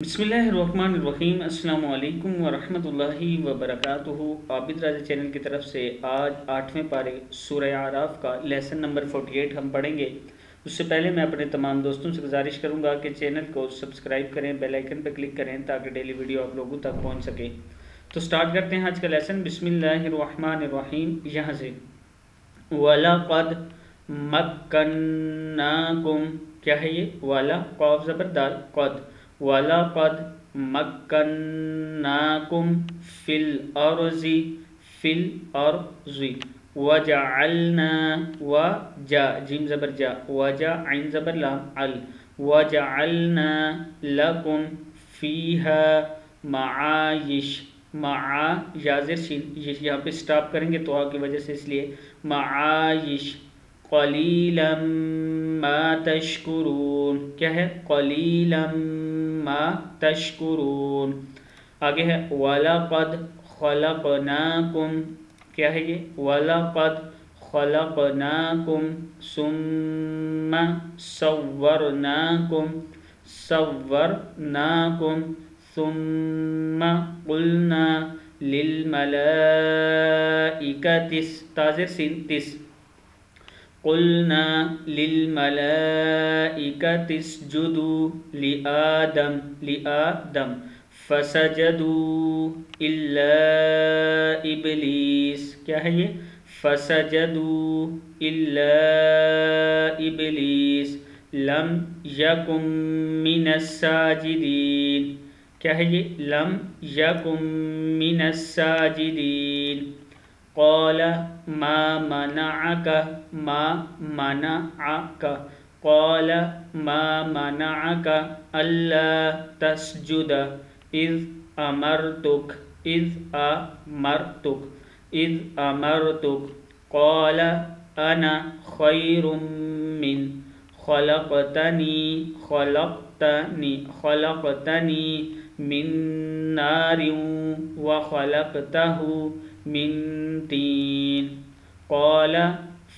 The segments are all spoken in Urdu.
بسم اللہ الرحمن الرحیم۔ السلام علیکم ورحمۃ اللہ وبرکاتہ۔ عابد راضی چینل کی طرف سے آج 8ویں پارے سورہ اعراف کا لیسن نمبر 48 ہم پڑھیں گے۔ اس سے پہلے میں اپنے تمام دوستوں سے گزارش کروں گا کہ چینل کو سبسکرائب کریں، بیل آئیکن پر کلک کریں تاکہ ڈیلی ویڈیو آپ لوگوں تک پہنچ سکے۔ تو سٹارٹ کرتے ہیں آج کا لیسن۔ بسم اللہ الرحمن الرحیم۔ یہاں سے وَلَقَدْ مَكَّنَّاكُمْ، کیا ہے یہ؟ والا قاف زبر دال قد، وَلَقَدْ مَكَّنَّاكُمْ فِي الْأَرْضِ، فِي الْأَرْضِ، وَجَعَلْنَا، وَجَا جیم زبر جا، وَجَا عین زبر لام عل، وَجَعَلْنَا لَكُمْ فِيهَا مَعَائِشَ، معا یازر شین، یہاں پہ سٹاپ کریں گے تو آ کی وجہ سے، اس لیے معائش، قلیلا ما تشکرون، کیا ہے؟ قلیلا ما تشکرون۔ آگے ہے وَلَقَدْ خَلَقْنَاكُمْ، کیا ہے یہ؟ وَلَقَدْ خَلَقْنَاكُمْ ثُمَّ صَوَّرْنَاكُمْ، صَوَّرْنَاكُمْ ثُمَّ قُلْنَا لِلْمَلَائِكَةِ، تاظر سین تس، قُلْنَا لِلْمَلَائِكَةِ اسْجُدُوا لِآدَمَ، لِآدَمَ فَسَجَدُوا إِلَّا إِبْلِيسَ، کیا ہے یہ؟ فَسَجَدُوا إِلَّا إِبْلِيسَ لَمْ يَكُنْ مِنَ السَّاجِدِينَ، کیا ہے یہ؟ لم یکم من الساجدین۔ قال ما منعک، ما منعک، قال ما منعک الا تسجد اذ امرتک، اذ امرتک، اذ امرتک، قال انا خیر من، خلقتنی، خلقتنی، خلقتنی من نار وخلقته من تین۔ قال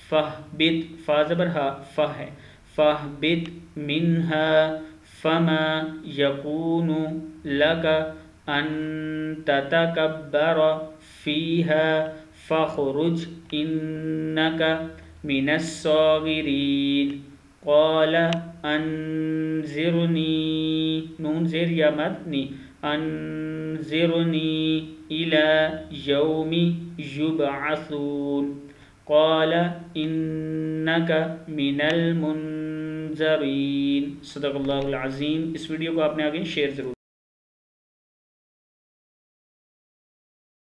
فاہبط، فا زبر ہا، فا ہے، فاہبط منها فما يكون لك ان تتكبر فيها فاخرج انك من الصاغرين۔ قال انظرنی، نون زیر یا مدنی، انظرنی الى یوم یبعثون۔ قال انک من المنظرین۔ صدق اللہ العظیم۔ اس ویڈیو کو آپ نے آگے شیئر ضرور